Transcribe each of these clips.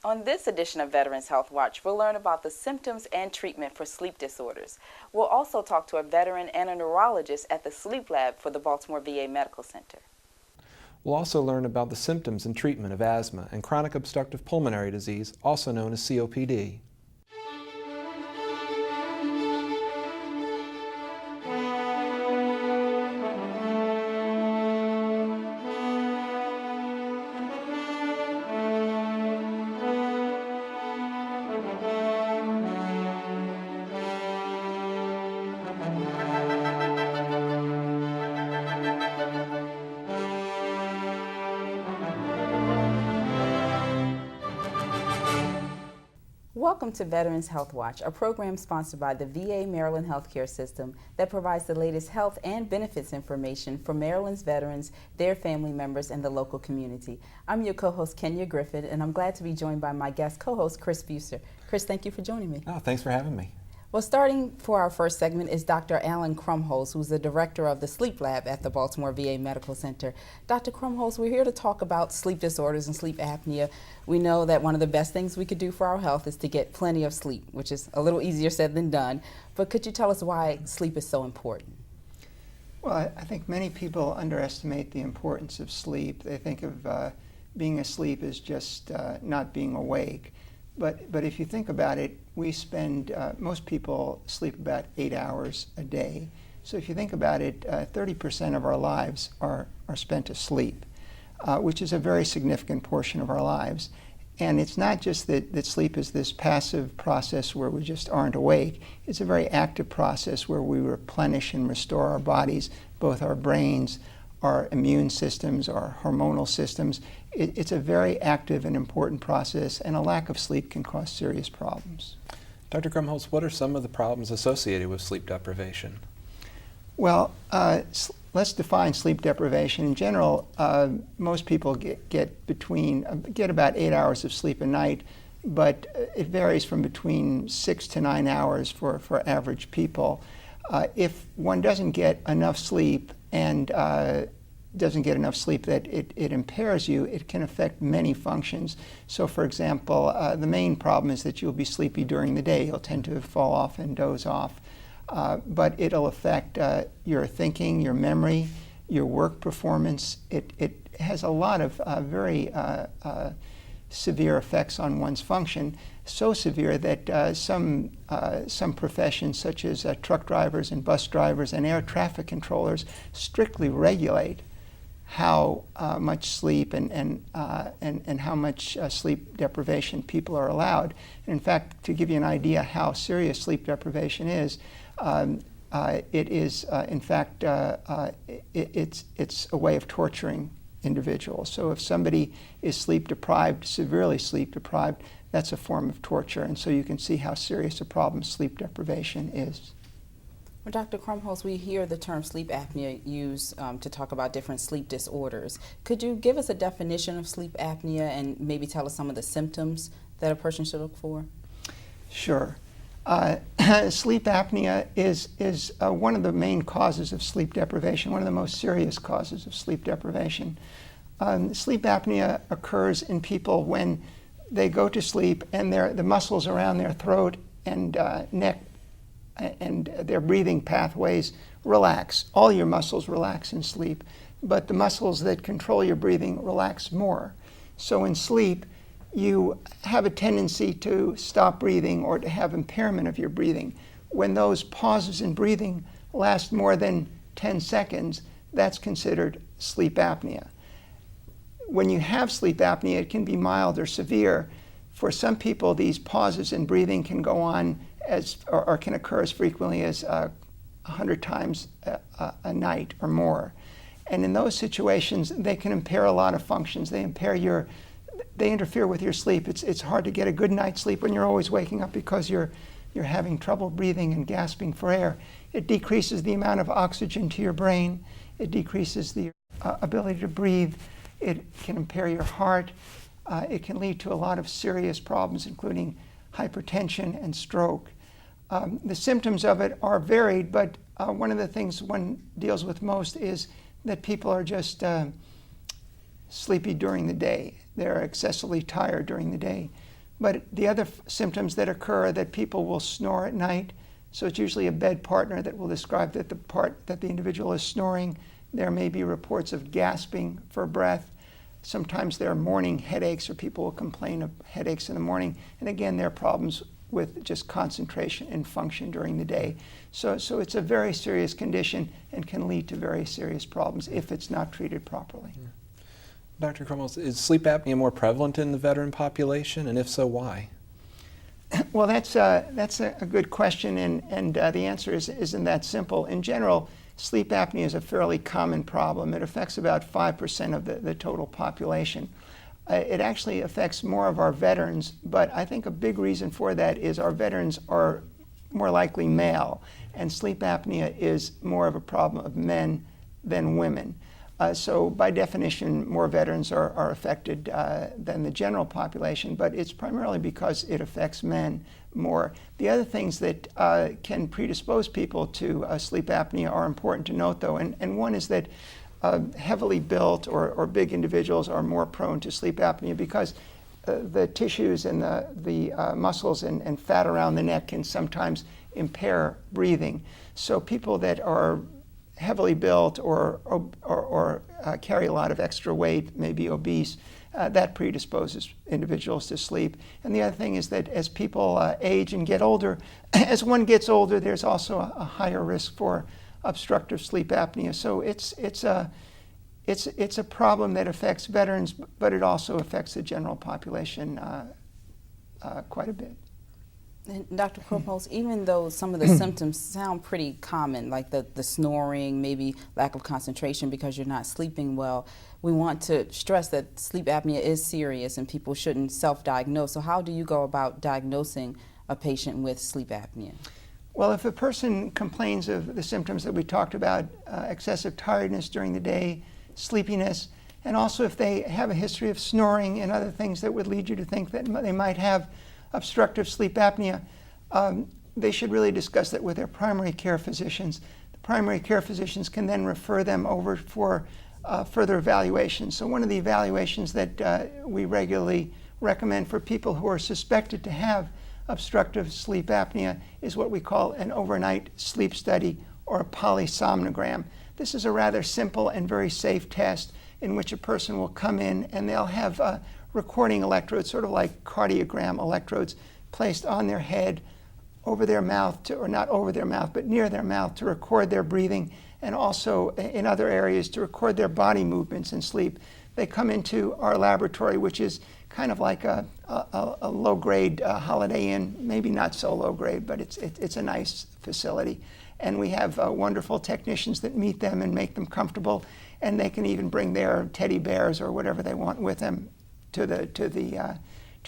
On this edition of Veterans Health Watch, we'll learn about the symptoms and treatment for sleep disorders. We'll also talk to a veteran and a neurologist at the sleep lab for the Baltimore VA Medical Center. We'll also learn about the symptoms and treatment of asthma and chronic obstructive pulmonary disease, also known as COPD. Welcome to Veterans Health Watch, a program sponsored by the VA Maryland Healthcare System that provides the latest health and benefits information for Maryland's veterans, their family members, and the local community. I'm your co-host, Kenya Griffin, and I'm glad to be joined by my guest co-host, Chris Buser. Chris, thank you for joining me. Oh, thanks for having me. Well, starting for our first segment is Dr. Alan Krumholz, who's the director of the sleep lab at the Baltimore VA Medical Center. Dr. Krumholz, we're here to talk about sleep disorders and sleep apnea. We know that one of the best things we could do for our health is to get plenty of sleep, which is a little easier said than done. But could you tell us why sleep is so important? Well, I think many people underestimate the importance of sleep. They think of being asleep as just not being awake. But if you think about it, we spend, most people sleep about 8 hours a day. So if you think about it, 30% of our lives are spent asleep, which is a very significant portion of our lives. And it's not just that sleep is this passive process where we just aren't awake. It's a very active process where we replenish and restore our bodies, both our brains, our immune systems, our hormonal systems. It's a very active and important process, and a lack of sleep can cause serious problems. Dr. Krumholz, what are some of the problems associated with sleep deprivation? Well, let's define sleep deprivation. In general, most people get about 8 hours of sleep a night, but it varies from between 6 to 9 hours for average people. If one doesn't get enough sleep and doesn't get enough sleep that it impairs you, it can affect many functions. So for example, the main problem is that you'll be sleepy during the day. You'll tend to fall off and doze off. But it'll affect your thinking, your memory, your work performance. It has a lot of very severe effects on one's function, so severe that some professions such as truck drivers and bus drivers and air traffic controllers strictly regulate how much sleep and how much sleep deprivation people are allowed. And in fact, to give you an idea how serious sleep deprivation is, it is in fact it's a way of torturing individuals. So if somebody is sleep deprived, severely sleep deprived, that's a form of torture. And so you can see how serious a problem sleep deprivation is. Well, Dr. Krumholz, we hear the term sleep apnea used to talk about different sleep disorders. Could you give us a definition of sleep apnea and maybe tell us some of the symptoms that a person should look for? Sure. Sleep apnea is one of the main causes of sleep deprivation, one of the most serious causes of sleep deprivation. Sleep apnea occurs in people when they go to sleep and the muscles around their throat and neck and their breathing pathways relax. All your muscles relax in sleep, but the muscles that control your breathing relax more. So in sleep, you have a tendency to stop breathing or to have impairment of your breathing. When those pauses in breathing last more than 10 seconds, that's considered sleep apnea. When you have sleep apnea, it can be mild or severe. For some people, these pauses in breathing can go on or can occur as frequently as 100 times a night or more. And in those situations, they can impair a lot of functions. They interfere with your sleep. It's hard to get a good night's sleep when you're always waking up because you're having trouble breathing and gasping for air. It decreases the amount of oxygen to your brain. It decreases the ability to breathe. It can impair your heart. It can lead to a lot of serious problems, including hypertension and stroke. The symptoms of it are varied, but one of the things one deals with most is that people are just sleepy during the day. They're excessively tired during the day. But the other symptoms that occur are that people will snore at night. So it's usually a bed partner that will describe that the individual is snoring. There may be reports of gasping for breath. Sometimes there are morning headaches, or people will complain of headaches in the morning. And again, there are problems with just concentration and function during the day. So it's a very serious condition and can lead to very serious problems if it's not treated properly. Yeah. Dr. Krumholz, is sleep apnea more prevalent in the veteran population, and if so, why? Well, that's a good question, and the answer isn't that simple. In general, sleep apnea is a fairly common problem. It affects about 5% of the total population. It actually affects more of our veterans, but I think a big reason for that is our veterans are more likely male, and sleep apnea is more of a problem of men than women. So by definition, more veterans are affected than the general population, but it's primarily because it affects men more. The other things that can predispose people to sleep apnea are important to note, though, and one is that heavily built or big individuals are more prone to sleep apnea because the tissues and the muscles and fat around the neck can sometimes impair breathing. So people that are heavily built or carry a lot of extra weight, maybe obese, that predisposes individuals to sleep. And the other thing is that as people age and get older, as one gets older, there's also a higher risk for obstructive sleep apnea. So it's a problem that affects veterans, but it also affects the general population quite a bit. And Dr. Krumholz, even though some of the symptoms sound pretty common, like the snoring, maybe lack of concentration because you're not sleeping well, we want to stress that sleep apnea is serious and people shouldn't self-diagnose. So how do you go about diagnosing a patient with sleep apnea? Well, if a person complains of the symptoms that we talked about, excessive tiredness during the day, sleepiness, and also if they have a history of snoring and other things that would lead you to think that they might have obstructive sleep apnea, they should really discuss that with their primary care physicians. The primary care physicians can then refer them over for further evaluation. So one of the evaluations that we regularly recommend for people who are suspected to have obstructive sleep apnea is what we call an overnight sleep study, or a polysomnogram. This is a rather simple and very safe test in which a person will come in and they'll have recording electrodes, sort of like cardiogram electrodes, placed on their head, over their mouth, or not over their mouth, but near their mouth, to record their breathing, and also in other areas to record their body movements in sleep. They come into our laboratory, which is kind of like a low-grade Holiday Inn, maybe not so low-grade, but it's a nice facility. And we have wonderful technicians that meet them and make them comfortable, and they can even bring their teddy bears or whatever they want with them to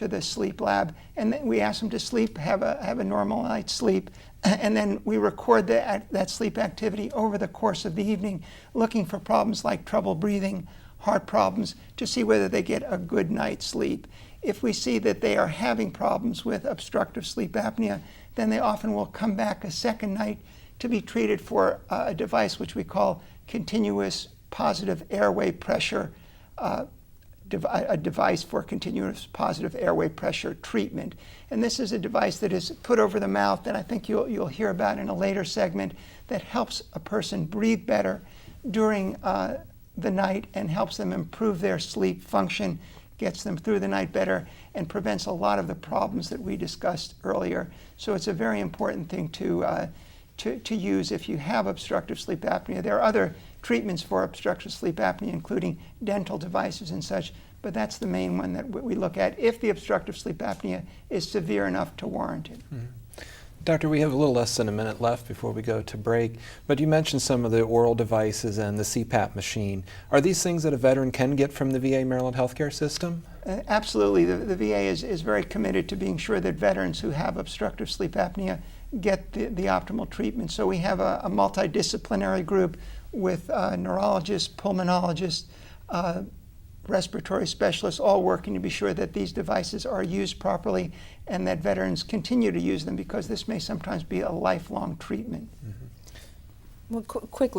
the sleep lab, and then we ask them to sleep, have a normal night's sleep, and then we record that sleep activity over the course of the evening, looking for problems like trouble breathing, heart problems, to see whether they get a good night's sleep. If we see that they are having problems with obstructive sleep apnea, then they often will come back a second night to be treated for a device which we call continuous positive airway pressure, a device for continuous positive airway pressure treatment. And this is a device that is put over the mouth, and I think you'll hear about in a later segment, that helps a person breathe better during the night and helps them improve their sleep function, gets them through the night better, and prevents a lot of the problems that we discussed earlier. So it's a very important thing to use if you have obstructive sleep apnea. There are other treatments for obstructive sleep apnea, including dental devices and such, but that's the main one that we look at if the obstructive sleep apnea is severe enough to warrant it. Mm-hmm. Doctor, we have a little less than a minute left before we go to break, but you mentioned some of the oral devices and the CPAP machine. Are these things that a veteran can get from the VA Maryland healthcare system? Absolutely. The VA is very committed to being sure that veterans who have obstructive sleep apnea get the optimal treatment. So we have a multidisciplinary group with neurologists, pulmonologists, respiratory specialists, all working to be sure that these devices are used properly and that veterans continue to use them, because this may sometimes be a lifelong treatment. Mm-hmm. Well,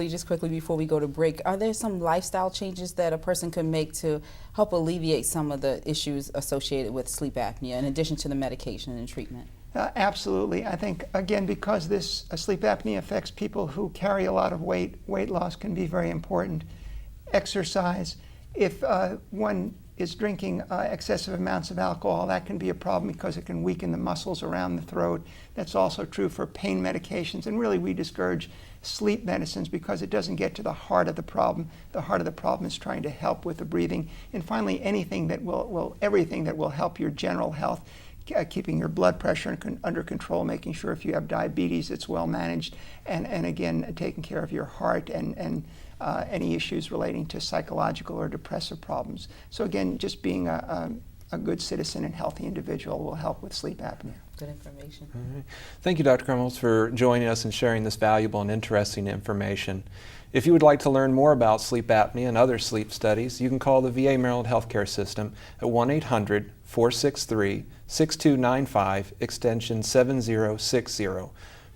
just quickly before we go to break, are there some lifestyle changes that a person can make to help alleviate some of the issues associated with sleep apnea in addition to the medication and treatment? Absolutely. I think, again, because this sleep apnea affects people who carry a lot of weight, weight loss can be very important. Exercise. If one is drinking excessive amounts of alcohol, that can be a problem because it can weaken the muscles around the throat. That's also true for pain medications. And really, we discourage sleep medicines because it doesn't get to the heart of the problem. The heart of the problem is trying to help with the breathing. And finally, everything that will help your general health. Keeping your blood pressure under control, making sure if you have diabetes it's well managed, and again, taking care of your heart and any issues relating to psychological or depressive problems. So again, just being a good citizen and healthy individual will help with sleep apnea. Good information. All right. Thank you, Dr. Krumholz, for joining us and sharing this valuable and interesting information. If you would like to learn more about sleep apnea and other sleep studies, you can call the VA Maryland Healthcare System at 1-800-463-6295, extension 7060.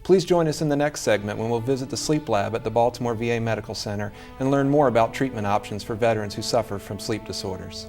Please join us in the next segment when we'll visit the sleep lab at the Baltimore VA Medical Center and learn more about treatment options for veterans who suffer from sleep disorders.